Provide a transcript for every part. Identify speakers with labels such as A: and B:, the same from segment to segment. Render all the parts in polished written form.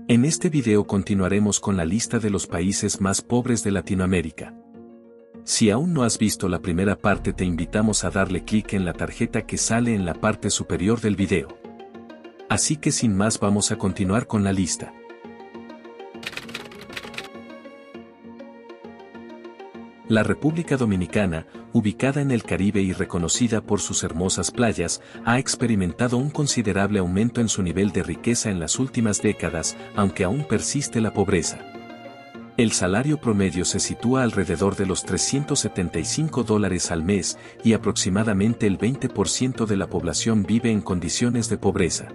A: En este video continuaremos con la lista de los países más pobres de Latinoamérica. Si aún no has visto la primera parte, te invitamos a darle clic en la tarjeta que sale en la parte superior del video. Así que sin más, vamos a continuar con la lista. La República Dominicana, ubicada en el Caribe y reconocida por sus hermosas playas, ha experimentado un considerable aumento en su nivel de riqueza en las últimas décadas, aunque aún persiste la pobreza. El salario promedio se sitúa alrededor de los $375 al mes y aproximadamente el 20% de la población vive en condiciones de pobreza.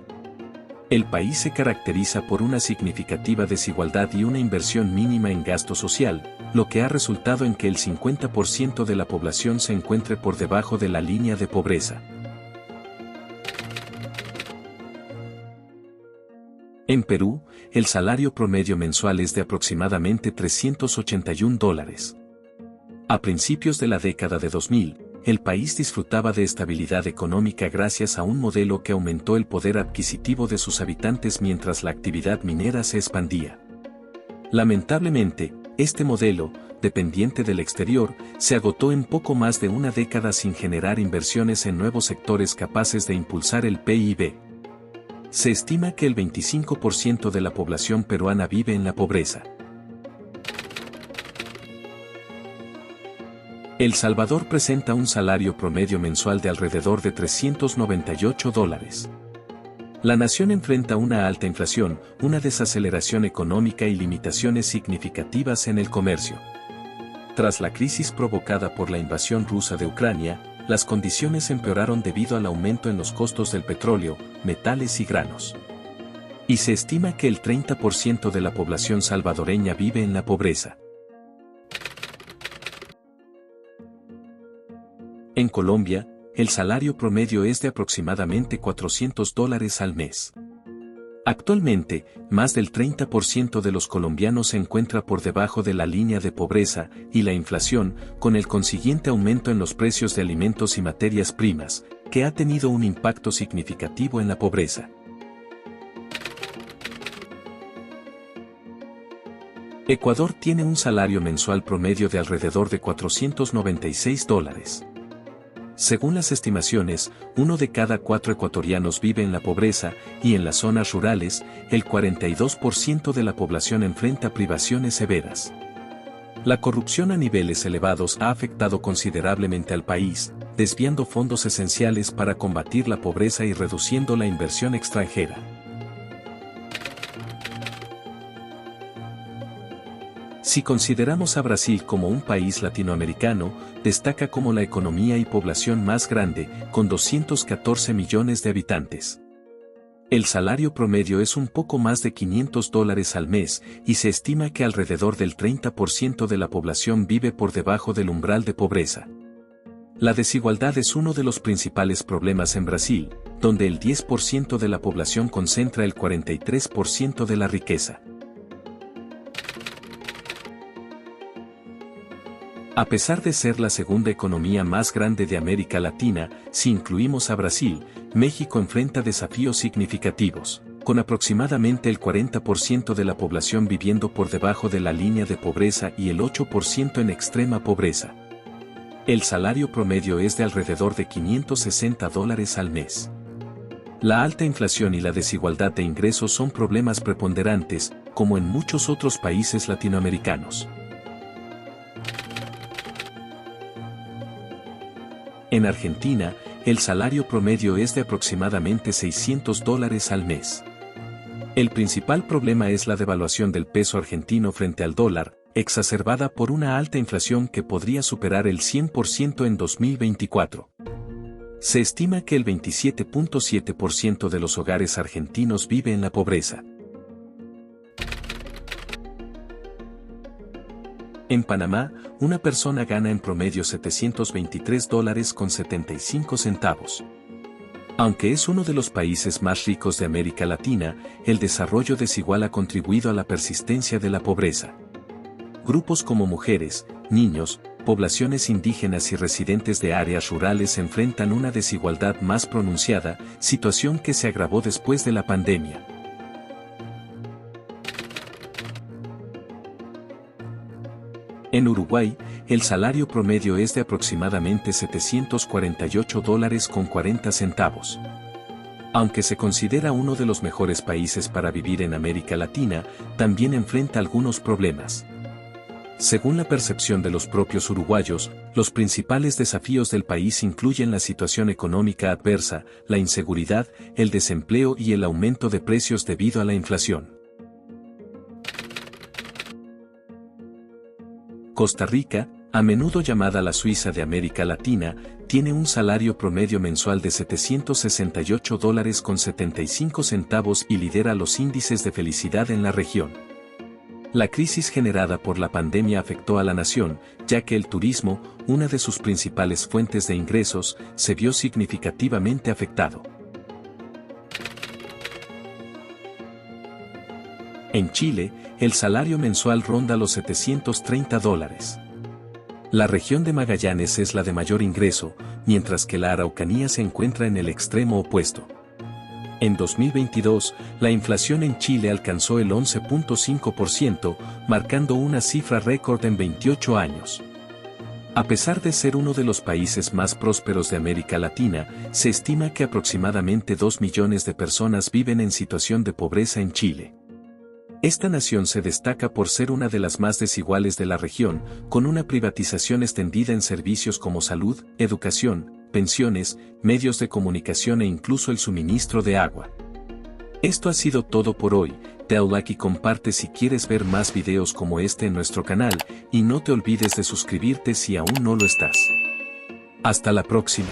A: El país se caracteriza por una significativa desigualdad y una inversión mínima en gasto social, lo que ha resultado en que el 50% de la población se encuentre por debajo de la línea de pobreza. En Perú, el salario promedio mensual es de aproximadamente $381. A principios de la década de 2000, el país disfrutaba de estabilidad económica gracias a un modelo que aumentó el poder adquisitivo de sus habitantes mientras la actividad minera se expandía. Lamentablemente, este modelo, dependiente del exterior, se agotó en poco más de una década sin generar inversiones en nuevos sectores capaces de impulsar el PIB. Se estima que el 25% de la población peruana vive en la pobreza. El Salvador presenta un salario promedio mensual de alrededor de $398. La nación enfrenta una alta inflación, una desaceleración económica y limitaciones significativas en el comercio. Tras la crisis provocada por la invasión rusa de Ucrania, las condiciones empeoraron debido al aumento en los costos del petróleo, metales y granos. Y se estima que el 30% de la población salvadoreña vive en la pobreza. En Colombia, el salario promedio es de aproximadamente $400 al mes. Actualmente, más del 30% de los colombianos se encuentra por debajo de la línea de pobreza y la inflación, con el consiguiente aumento en los precios de alimentos y materias primas, que ha tenido un impacto significativo en la pobreza. Ecuador tiene un salario mensual promedio de alrededor de $496. Según las estimaciones, 1 de cada 4 ecuatorianos vive en la pobreza, y en las zonas rurales, el 42% de la población enfrenta privaciones severas. La corrupción a niveles elevados ha afectado considerablemente al país, desviando fondos esenciales para combatir la pobreza y reduciendo la inversión extranjera. Si consideramos a Brasil como un país latinoamericano, destaca como la economía y población más grande, con 214 millones de habitantes. El salario promedio es un poco más de $500 al mes, y se estima que alrededor del 30% de la población vive por debajo del umbral de pobreza. La desigualdad es uno de los principales problemas en Brasil, donde el 10% de la población concentra el 43% de la riqueza. A pesar de ser la segunda economía más grande de América Latina, si incluimos a Brasil, México enfrenta desafíos significativos, con aproximadamente el 40% de la población viviendo por debajo de la línea de pobreza y el 8% en extrema pobreza. El salario promedio es de alrededor de $560 al mes. La alta inflación y la desigualdad de ingresos son problemas preponderantes, como en muchos otros países latinoamericanos. En Argentina, el salario promedio es de aproximadamente $600 al mes. El principal problema es la devaluación del peso argentino frente al dólar, exacerbada por una alta inflación que podría superar el 100% en 2024. Se estima que el 27.7% de los hogares argentinos vive en la pobreza. En Panamá, una persona gana en promedio $723.75. Aunque es uno de los países más ricos de América Latina, el desarrollo desigual ha contribuido a la persistencia de la pobreza. Grupos como mujeres, niños, poblaciones indígenas y residentes de áreas rurales enfrentan una desigualdad más pronunciada, situación que se agravó después de la pandemia. En Uruguay, el salario promedio es de aproximadamente $748.40. Aunque se considera uno de los mejores países para vivir en América Latina, también enfrenta algunos problemas. Según la percepción de los propios uruguayos, los principales desafíos del país incluyen la situación económica adversa, la inseguridad, el desempleo y el aumento de precios debido a la inflación. Costa Rica, a menudo llamada la Suiza de América Latina, tiene un salario promedio mensual de $768.75 y lidera los índices de felicidad en la región. La crisis generada por la pandemia afectó a la nación, ya que el turismo, una de sus principales fuentes de ingresos, se vio significativamente afectado. En Chile, el salario mensual ronda los $730. La región de Magallanes es la de mayor ingreso, mientras que la Araucanía se encuentra en el extremo opuesto. En 2022, la inflación en Chile alcanzó el 11.5%, marcando una cifra récord en 28 años. A pesar de ser uno de los países más prósperos de América Latina, se estima que aproximadamente 2 millones de personas viven en situación de pobreza en Chile. Esta nación se destaca por ser una de las más desiguales de la región, con una privatización extendida en servicios como salud, educación, pensiones, medios de comunicación e incluso el suministro de agua. Esto ha sido todo por hoy, dale like y comparte si quieres ver más videos como este en nuestro canal, y no te olvides de suscribirte si aún no lo estás. Hasta la próxima.